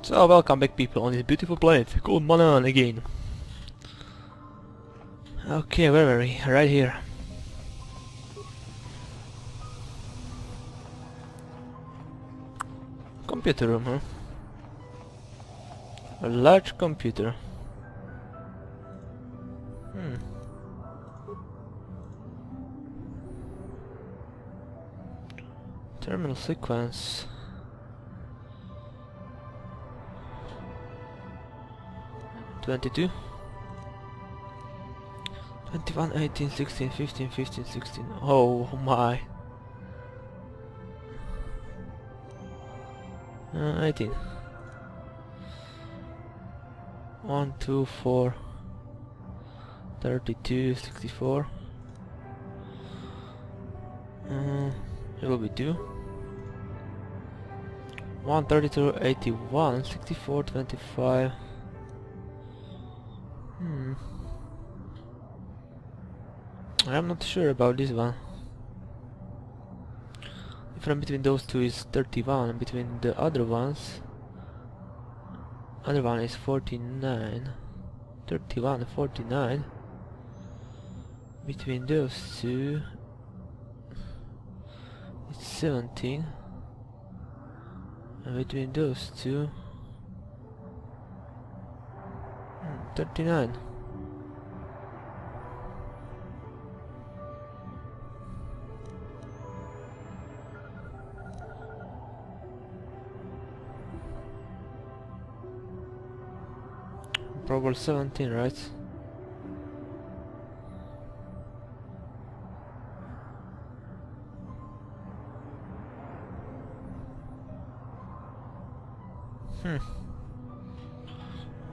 So welcome back people on this beautiful planet called Manan again. Okay, where were we? Right here. Computer room, huh? A large computer. Terminal sequence. 22, 21, 18, 16, 15, 15, 16. Oh my. 18. 1, 2, 4, 32, 64. It will be 2. 1, 32, 81, 64, 25. I'm not sure about this one. Difference between those two is 31. Between the other ones, other one is 49. 31, 49. Between those two, it's 17. And between those two, 39. Probably 17, right?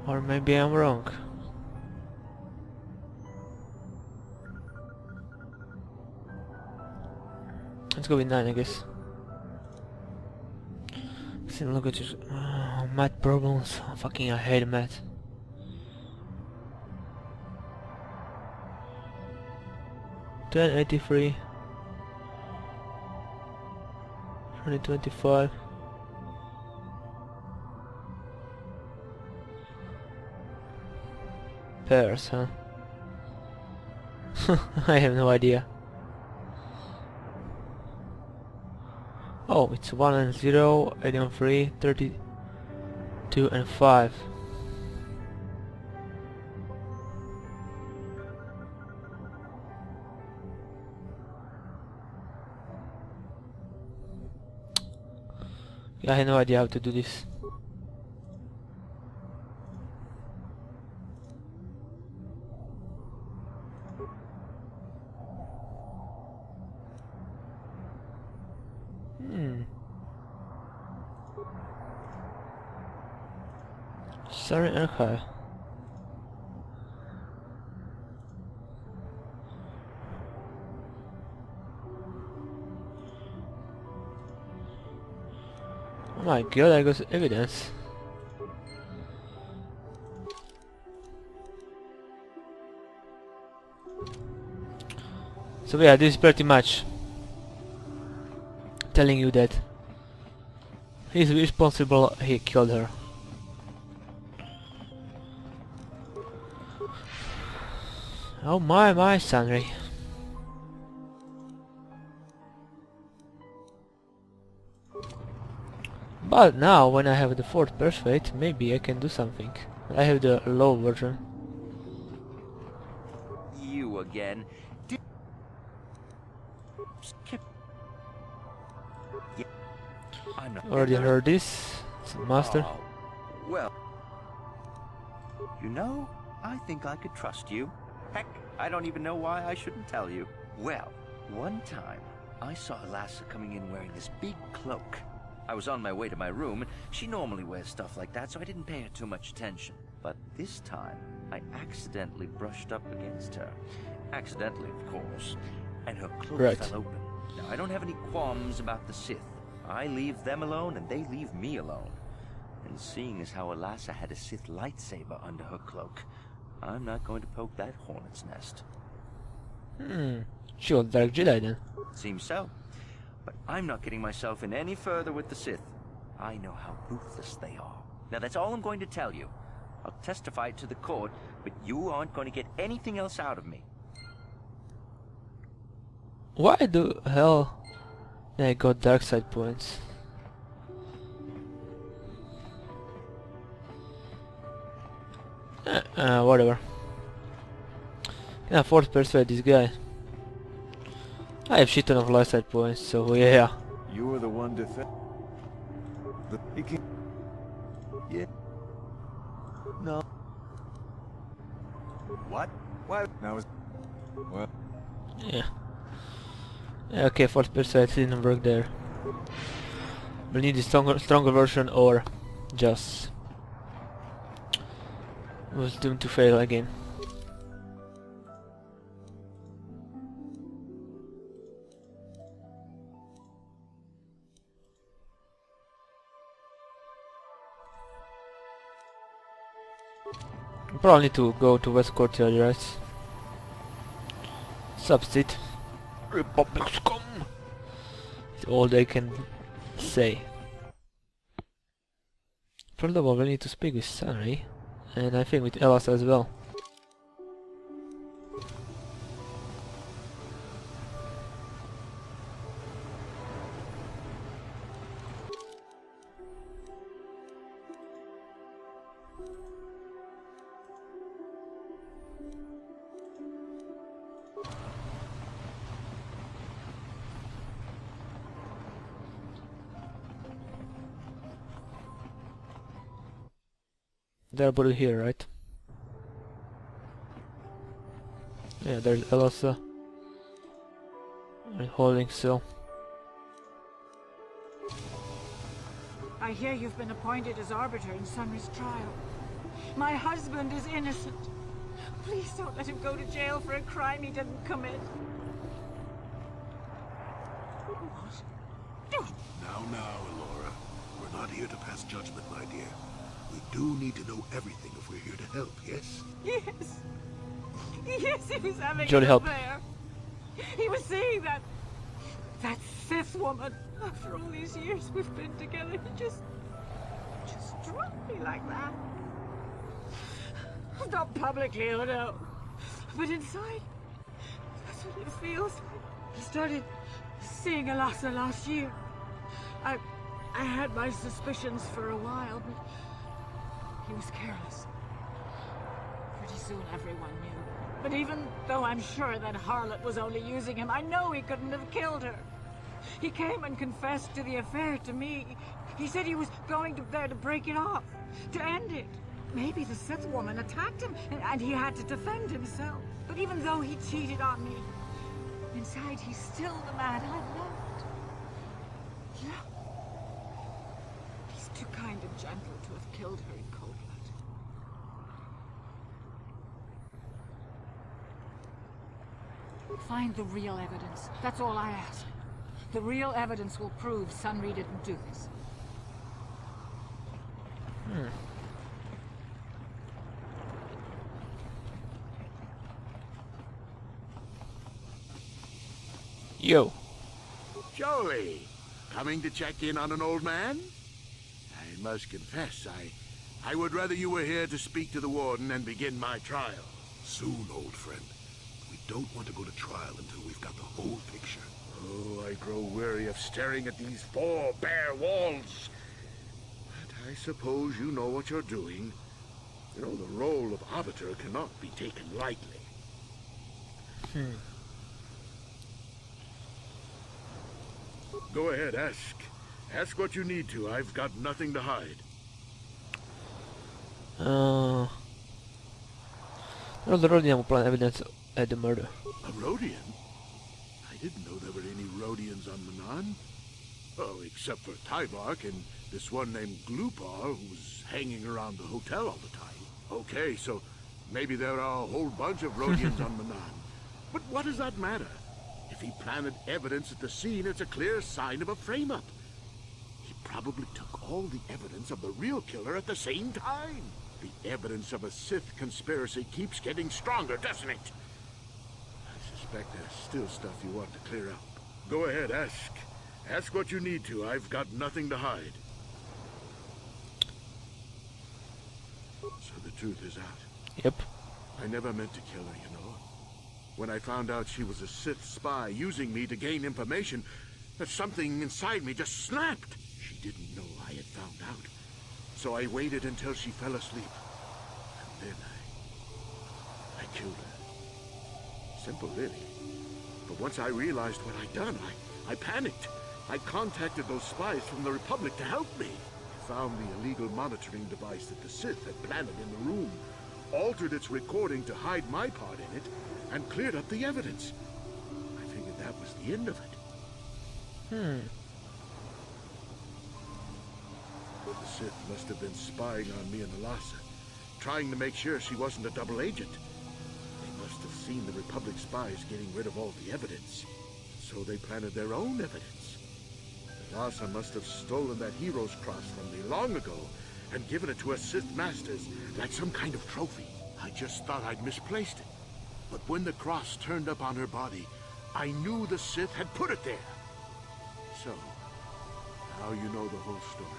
Or maybe I'm wrong. Let's go with 9, I guess. See, look at this. Math problems. Fucking I hate math. 1083, 125. Pairs, huh? I have no idea. Oh, it's 1 and 0, 8 and 3, 32 and 5. I had no idea how to do this. Sunry Arrancar. Oh my god, I got evidence. So yeah, this is pretty much telling you that he's responsible, he killed her. Oh my Sunry. But now, when I have the 4th persuade, maybe I can do something. I have the low version. You again? Skip. Yeah. I'm not Already heard this. It's a master. Oh, well, you know, I think I could trust you. Heck, I don't even know why I shouldn't tell you. Well, one time, I saw Elassa coming in wearing this big cloak. I was on my way to my room. She normally wears stuff like that, so I didn't pay her too much attention. But this time, I accidentally brushed up against her. Accidentally, of course. And her cloak fell open. Now, I don't have any qualms about the Sith. I leave them alone, and they leave me alone. And seeing as how Elassa had a Sith lightsaber under her cloak, I'm not going to poke that hornet's nest. She was Dark Jedi then. Seems so. But I'm not getting myself in any further with the Sith. I know how ruthless they are. Now that's all I'm going to tell you. I'll testify it to the court, but you aren't going to get anything else out of me. Why the hell? Yeah, I got dark side points. Whatever. Can afford to persuade this guy. I have shit ton of light side points, so yeah. You were the one to he can... Yeah. No. What? Why? Now is... Well... Yeah. Okay, force persuade didn't work there. We need a stronger version, or just was doomed to fail again. Probably need to go to West Courtyard, right? Substitute. Republic scum! It's all they can say. First of all, we need to speak with Sunry, and I think with Elas as well. They're both here, right? Yeah, there's Elsa. Holding still. I hear you've been appointed as arbiter in Sunry's trial. My husband is innocent. Please don't let him go to jail for a crime he didn't commit. What? Now, Elora. We're not here to pass judgment, my dear. We do need to know everything if we're here to help, yes? Yes. Yes, he was having Jolly an help. affair. He was seeing that Sith woman. After all these years we've been together, he just struck me like that. Not publicly, oh no. But inside, that's what it feels. I started seeing Alasa last year. I had my suspicions for a while, but he was careless. Pretty soon everyone knew. But even though I'm sure that harlot was only using him, I know he couldn't have killed her. He came and confessed to the affair to me. He said he was going there to break it off, to end it. Maybe the Sith woman attacked him, and he had to defend himself. But even though he cheated on me, inside he's still the man I loved. Yeah. He's too kind and gentle to have killed her in cold blood. Find the real evidence. That's all I ask. The real evidence will prove Sunry didn't do this. Yo. Joey, coming to check in on an old man? I must confess, I would rather you were here to speak to the warden and begin my trial. Soon, old friend. We don't want to go to trial until we've got the whole picture. Oh, I grow weary of staring at these four bare walls. But I suppose you know what you're doing. You know, the role of arbiter cannot be taken lightly. Go ahead, ask. Ask what you need to. I've got nothing to hide. The Rhodian will plant evidence at the murder. A Rhodian? I didn't know there were any Rhodians on Manan. Oh, except for Tyvark and this one named Glupar who's hanging around the hotel all the time. Okay, so maybe there are a whole bunch of Rhodians on Manan. But what does that matter? If he planted evidence at the scene, it's a clear sign of a frame-up. He probably took all the evidence of the real killer at the same time. The evidence of a Sith conspiracy keeps getting stronger, doesn't it? I suspect there's still stuff you want to clear up. Go ahead, ask. Ask what you need to. I've got nothing to hide. So the truth is out. Yep. I never meant to kill her, you know. When I found out she was a Sith spy using me to gain information, that something inside me just snapped. She didn't know I had found out. So I waited until she fell asleep. And then I killed her. Simple, really. But once I realized what I'd done, I panicked. I contacted those spies from the Republic to help me. I found the illegal monitoring device that the Sith had planted in the room, altered its recording to hide my part in it, and cleared up the evidence. I figured that was the end of it. The Sith must have been spying on me and Alasa, trying to make sure she wasn't a double agent. They must have seen the Republic spies getting rid of all the evidence, so they planted their own evidence. Alasa must have stolen that hero's cross from me long ago and given it to her Sith masters like some kind of trophy. I just thought I'd misplaced it. But when the cross turned up on her body, I knew the Sith had put it there. So, now you know the whole story.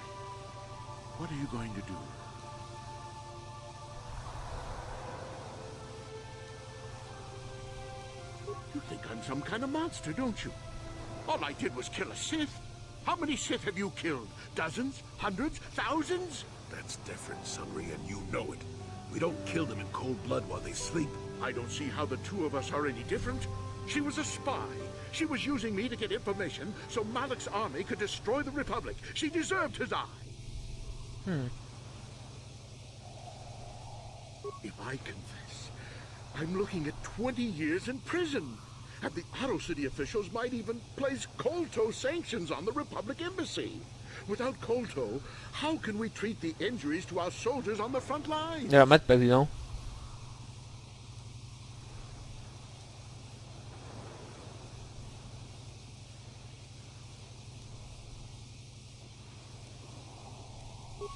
What are you going to do? You think I'm some kind of monster, don't you? All I did was kill a Sith. How many Sith have you killed? Dozens? Hundreds? Thousands? That's different, Sunry, and you know it. We don't kill them in cold blood while they sleep. I don't see how the two of us are any different. She was a spy. She was using me to get information so Malak's army could destroy the Republic. She deserved his eye. If I confess, I'm looking at 20 years in prison. And the Otto City officials might even place Kolto sanctions on the Republic Embassy. Without Kolto, how can we treat the injuries to our soldiers on the front line? Ja, medpack, you know.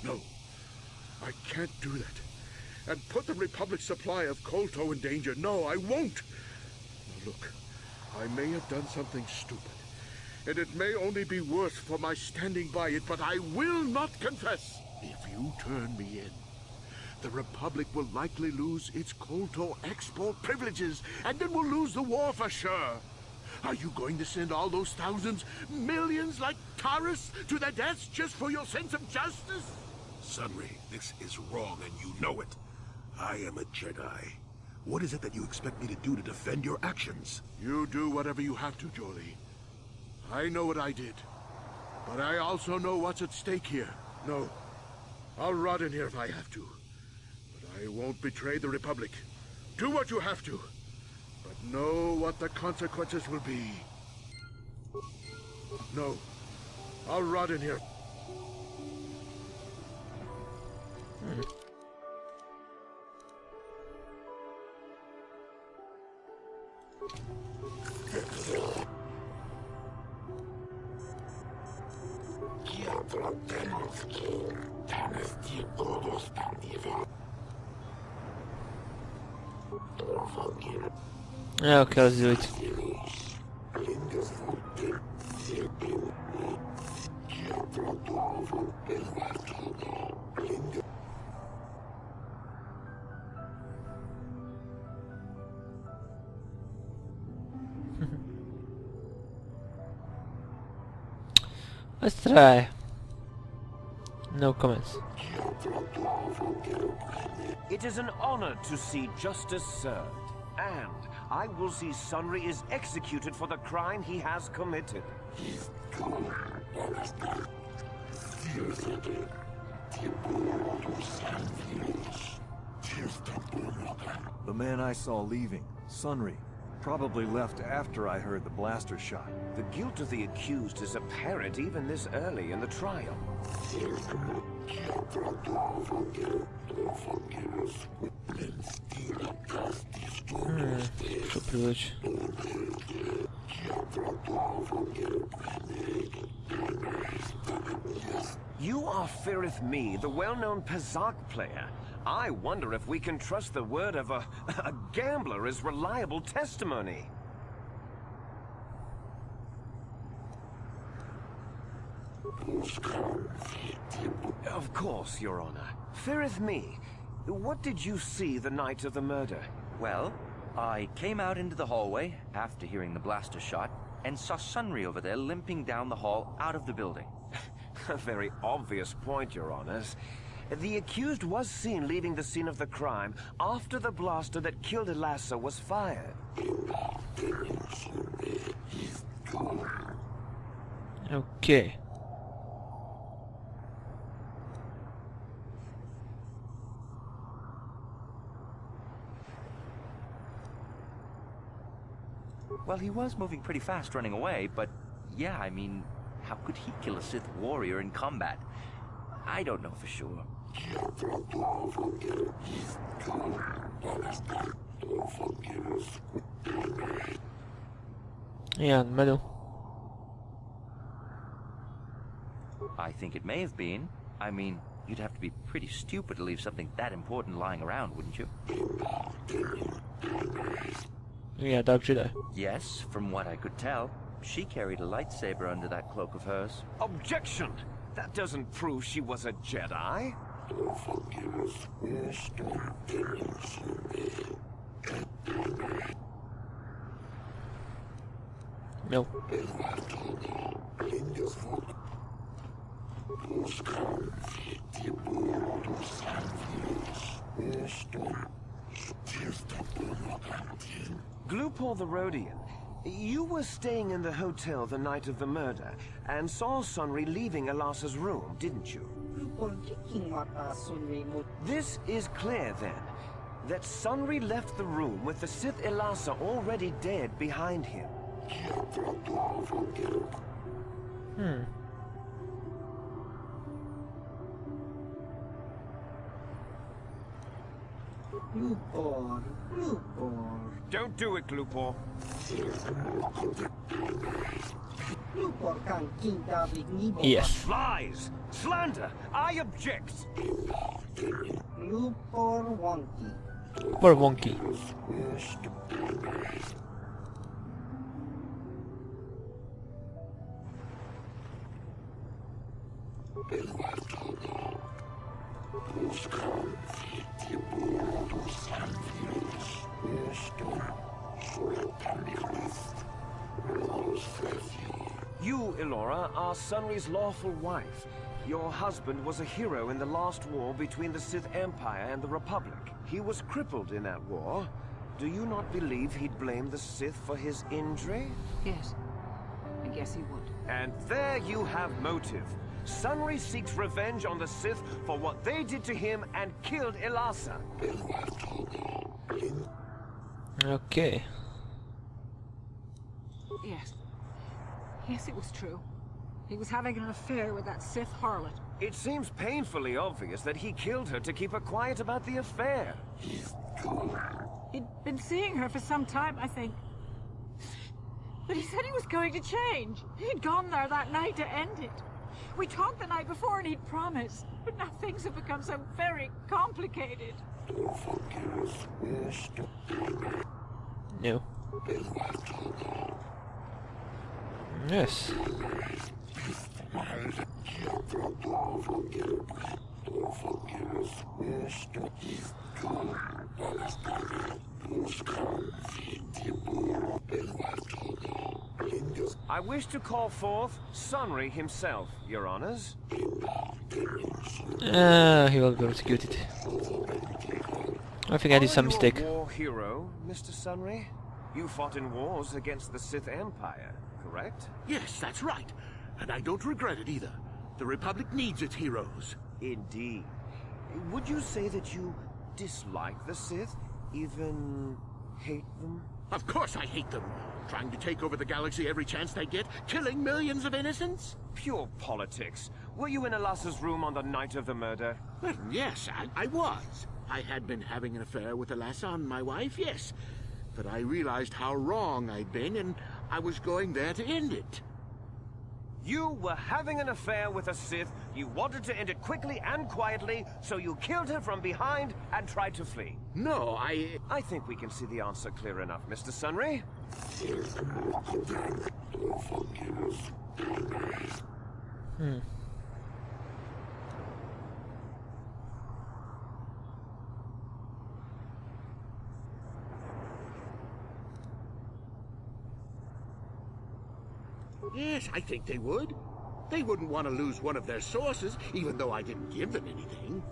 No, I can't do that. And put the Republic's supply of Kolto in danger. No, I won't. Now look, I may have done something stupid. And it may only be worse for my standing by it, but I will not confess. If you turn me in, the Republic will likely lose its Kolto export privileges, and then we'll lose the war for sure. Are you going to send all those thousands, millions like Taurus to their deaths just for your sense of justice? Sunry, this is wrong, and you know it. I am a Jedi. What is it that you expect me to do to defend your actions? You do whatever you have to, Jolie. I know what I did. But I also know what's at stake here. No, I'll rot in here if I have to. But I won't betray the Republic. Do what you have to. But know what the consequences will be. No, I'll rot in here. Yeah, okay, let's do it. Let's try. No comments. It is an honor to see justice served, and I will see Sunry is executed for the crime he has committed. The man I saw leaving, Sunry, probably left after I heard the blaster shot. The guilt of the accused is apparent even this early in the trial. True privilege. You are Firith Me, the well-known Pazak player. I wonder if we can trust the word of a gambler as reliable testimony. Of course, Your Honor. Firith Me, What did you see the night of the murder? Well, I came out into the hallway after hearing the blaster shot and saw Sunry over there limping down the hall out of the building. A very obvious point, Your Honors. The accused was seen leaving the scene of the crime after the blaster that killed Elassa was fired. Okay. Well, he was moving pretty fast running away, but yeah, I mean, how could he kill a Sith warrior in combat? I don't know for sure. Ilyen menő. I think it may have been. I mean, you'd have to be pretty stupid to leave something that important lying around, wouldn't you? Yeah, Dark Jedi. Yes, from what I could tell. She carried a lightsaber under that cloak of hers. Objection! That doesn't prove she was a Jedi. No. Glupor the Rhodian, you were staying in the hotel the night of the murder and saw Sunry leaving Elassa's room, didn't you? This is clear then, that Sunry left the room with the Sith Elassa already dead behind him. Don't do it, Glupor. Yes. Lies! Slander! I object! Poor Wonky. You, Elora, are Sunry's lawful wife. Your husband was a hero in the last war between the Sith Empire and the Republic. He was crippled in that war. Do you not believe he'd blame the Sith for his injury? Yes. I guess he would. And there you have motive. Sunry seeks revenge on the Sith for what they did to him and killed Elassa. Okay. Yes. Yes, it was true. He was having an affair with that Sith harlot. It seems painfully obvious that he killed her to keep her quiet about the affair. He'd been seeing her for some time, I think. But he said he was going to change. He'd gone there that night to end it. We talked the night before and he'd promised. But now things have become so very complicated. No. Yes. I wish to call forth Sunry himself, Your Honors. He will be executed. I think I did some mistake. Are you a war hero, Mr. Sunry? You fought in wars against the Sith Empire, correct? Yes, that's right. And I don't regret it either. The Republic needs its heroes. Indeed. Would you say that you dislike the Sith? Even hate them? Of course I hate them. Trying to take over the galaxy every chance they get, killing millions of innocents? Pure politics. Were you in Elassa's room on the night of the murder? Well, yes, I was. I had been having an affair with Elassa and my wife, yes. But I realized how wrong I'd been, and I was going there to end it. You were having an affair with a Sith, you wanted to end it quickly and quietly, so you killed her from behind and tried to flee. No, I think we can see the answer clear enough, Mr. Sunry. Yes, I think they would. They wouldn't want to lose one of their sources, even though I didn't give them anything.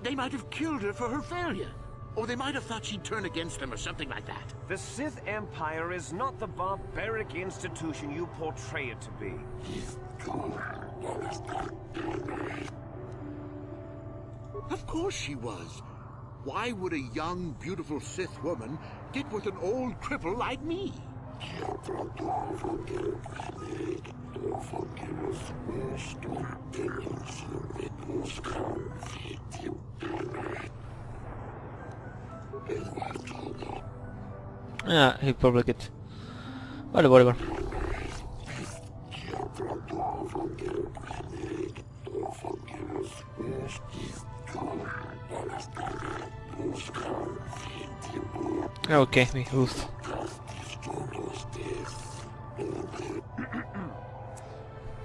They might have killed her for her failure. Or they might have thought she'd turn against them or something like that. The Sith Empire is not the barbaric institution you portray it to be. Of course she was. Why would a young, beautiful Sith woman get with an old cripple like me? Yeah, he probably get... Whatever. Okay, we lost.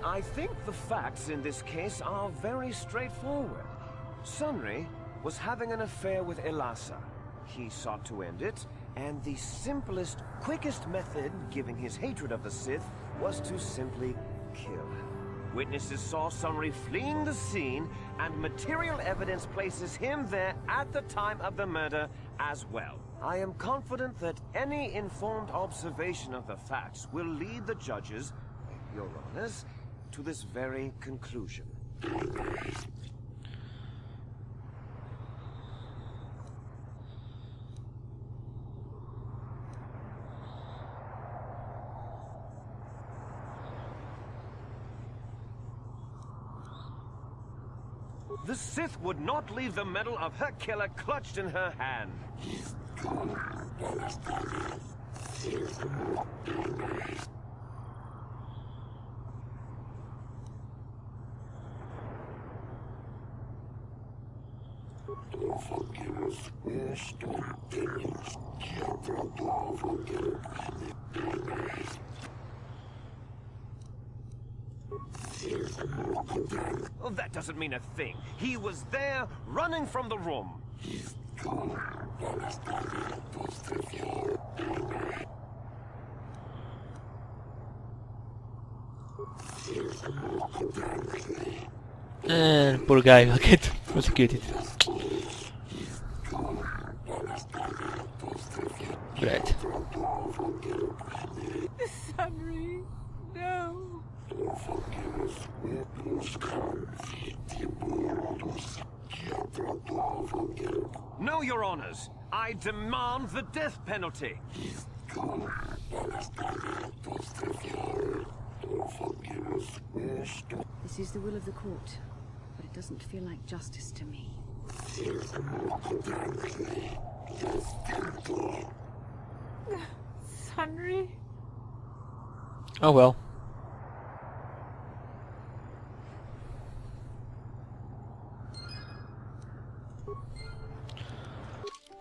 I think the facts in this case are very straightforward. Sunry was having an affair with Elasa. He sought to end it, and the simplest, quickest method, given his hatred of the Sith, was to simply kill her. Witnesses saw Sunry fleeing the scene, and material evidence places him there at the time of the murder as well. I am confident that any informed observation of the facts will lead the judges, your honors, to this very conclusion. The Sith would not leave the medal of her killer clutched in her hand. Oh, that doesn't mean a thing. He was there, running from the room. And poor guy will get prosecuted. Right. Sunry, no. No, your honors. I demand the death penalty. This is the will of the court, but it doesn't feel like justice to me. Sunry? Oh well.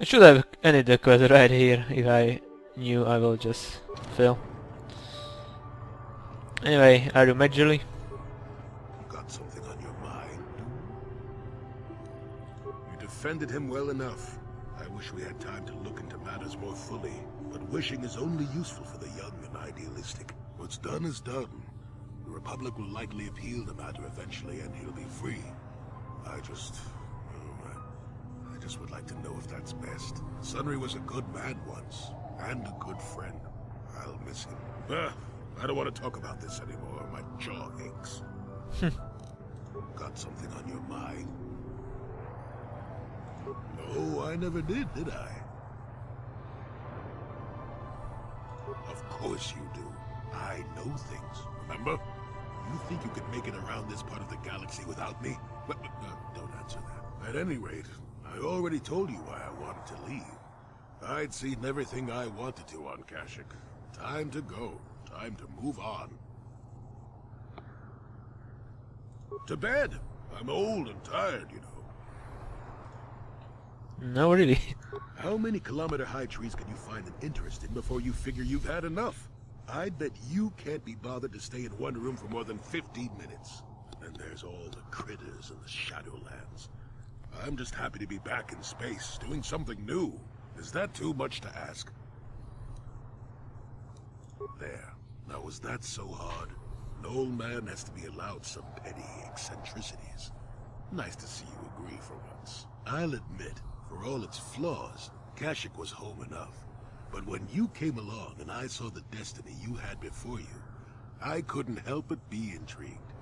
I should have ended the quest right here if I knew I will just fail. Anyway, are you majorly? Got something on your mind? You defended him well enough. I wish we had time to look into matters more fully. But wishing is only useful for the young and idealistic. What's done is done. The Republic will likely appeal the matter eventually and he'll be free. I just would like to know if that's best. Sunry was a good man once, and a good friend. I'll miss him. I don't want to talk about this anymore. My jaw aches. Got something on your mind? No, I never did I? Of course you do. I know things, remember? You think you can make it around this part of the galaxy without me? Don't answer that. At any rate, I already told you why I wanted to leave. I'd seen everything I wanted to on Kashyyyk. Time to go. Time to move on. To bed. I'm old and tired, you know. No, really. How many kilometer-high trees can you find an interest in before you figure you've had enough? I'd bet you can't be bothered to stay in one room for more than 15 minutes. And there's all the critters and the Shadowlands. I'm just happy to be back in space, doing something new. Is that too much to ask? There. Now, was that so hard? An old man has to be allowed some petty eccentricities. Nice to see you agree for once. I'll admit, for all its flaws, Kashyyyk was home enough. But when you came along and I saw the destiny you had before you, I couldn't help but be intrigued.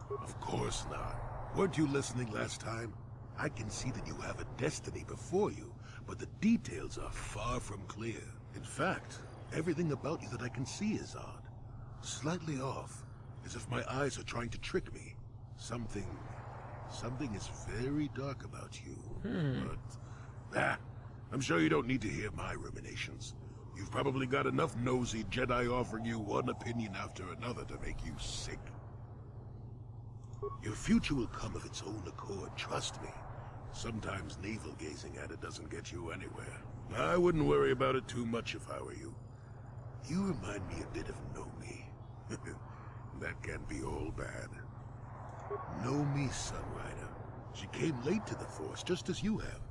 Of course not. Weren't you listening last time? I can see that you have a destiny before you, but the details are far from clear. In fact, everything about you that I can see is odd. Slightly off, as if my eyes are trying to trick me. Something is very dark about you. But, I'm sure you don't need to hear my ruminations. You've probably got enough nosy Jedi offering you one opinion after another to make you sick. Your future will come of its own accord, trust me. Sometimes navel-gazing at it doesn't get you anywhere. I wouldn't worry about it too much if I were you. You remind me a bit of Nomi. That can be all bad. Nomi Sunrider. She came late to the Force, just as you have,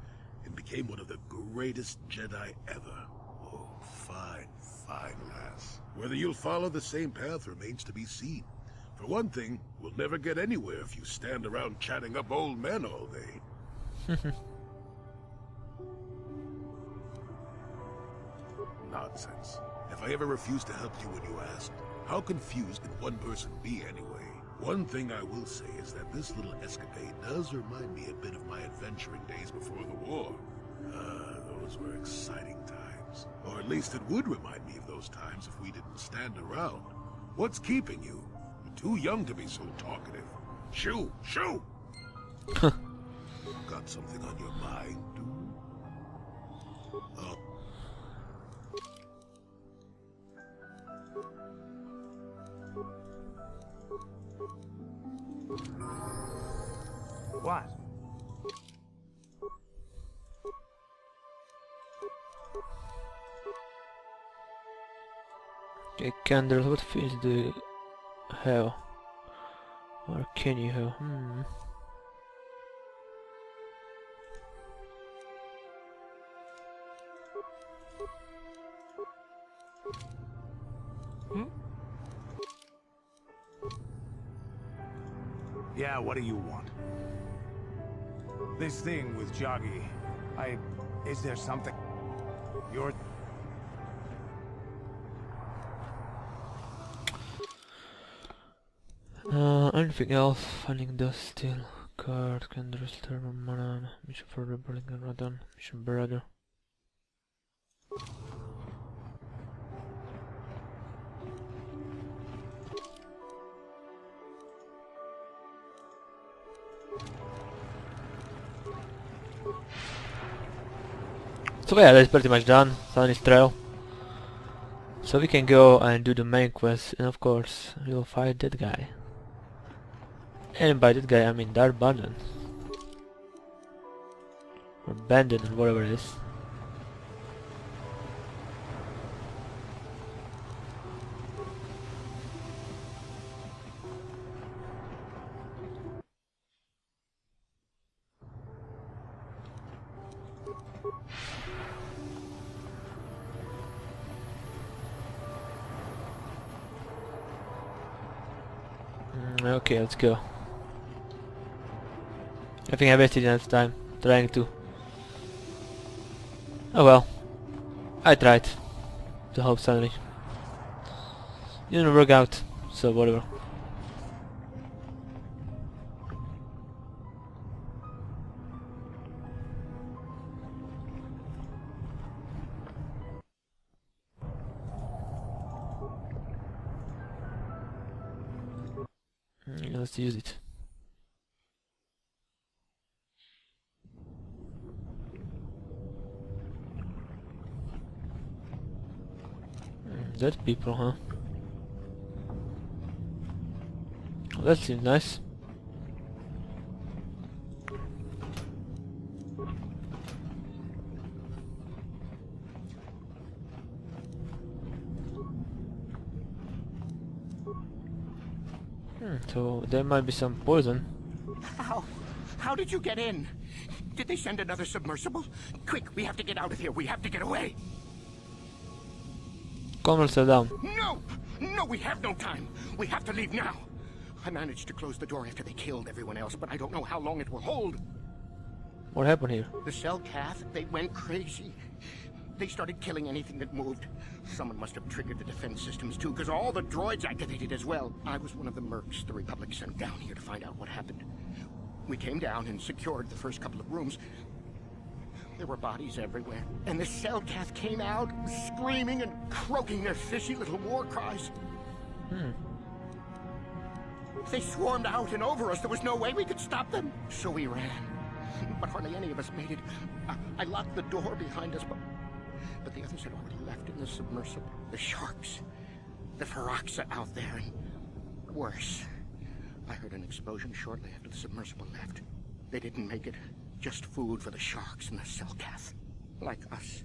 and became one of the greatest Jedi ever. Oh, fine, fine lass. Whether you'll follow the same path remains to be seen. For one thing, we'll never get anywhere if you stand around chatting up old men all day. Nonsense. If I ever refused to help you when you asked, how confused can one person be anyway? One thing I will say is that this little escapade does remind me a bit of my adventuring days before the war. Those were exciting times. Or at least it would remind me of those times if we didn't stand around. What's keeping you? You're too young to be so talkative. Shoo! Shoo! Got something on your mind, dude? Oh. What? Okay, candles, what feels do you have? Or can you have? Yeah, what do you want? This thing with Joggy. Is there something? You're... Anything else? Finding dust still. Card, candles, turbo, mana, mission for rebelling and Radon, mission brother. So yeah, that's pretty much done. Sunny's trail. So we can go and do the main quest, and of course we'll fight that guy. And by that guy I mean Darth Bandon. Or Bandon, or whatever it is. Okay, let's go. I think I wasted enough time trying to. Oh well. I tried to help Sunry. Didn't work out, so whatever. Let's use it. Dead people, huh? Well, that seems nice. So there might be some poison. How did you get in? Did they send another submersible? Quick, we have to get out of here. We have to get away. Calm yourself down. No! No, we have no time. We have to leave now. I managed to close the door after they killed everyone else, but I don't know how long it will hold. What happened here? The cell cath, they went crazy. They started killing anything that moved. Someone must have triggered the defense systems too, because all the droids activated as well. I was one of the mercs the Republic sent down here to find out what happened. We came down and secured the first couple of rooms. There were bodies everywhere, and the cell cath came out, screaming and croaking their fishy little war cries. They swarmed out and over us. There was no way we could stop them. So we ran. But hardly any of us made it. I locked the door behind us, but the others had already left in the submersible. The sharks. The Ferox are out there, and worse. I heard an explosion shortly after the submersible left. They didn't make it. Just food for the sharks and the cell cath. Like us.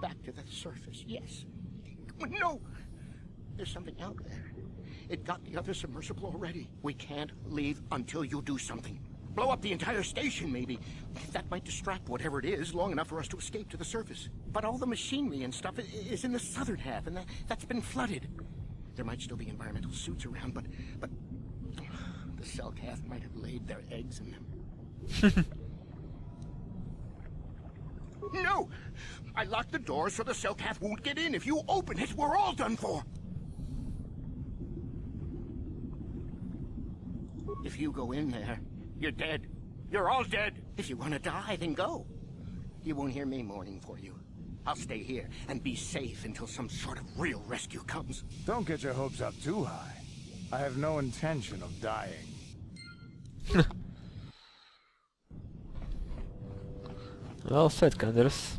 Back to the surface, yes. No! There's something out there. It got the other submersible already. We can't leave until you do something. Blow up the entire station, maybe. That might distract whatever it is long enough for us to escape to the surface. But all the machinery and stuff is in the southern half, and that's been flooded. There might still be environmental suits around, but the cell cath might have laid their eggs in them. No! I locked the door so the cell cath won't get in. If you open it, we're all done for. If you go in there, you're dead. You're all dead. If you want to die, then go. You won't hear me mourning for you. I'll stay here and be safe until some sort of real rescue comes. Don't get your hopes up too high. I have no intention of dying. Well said, Candace.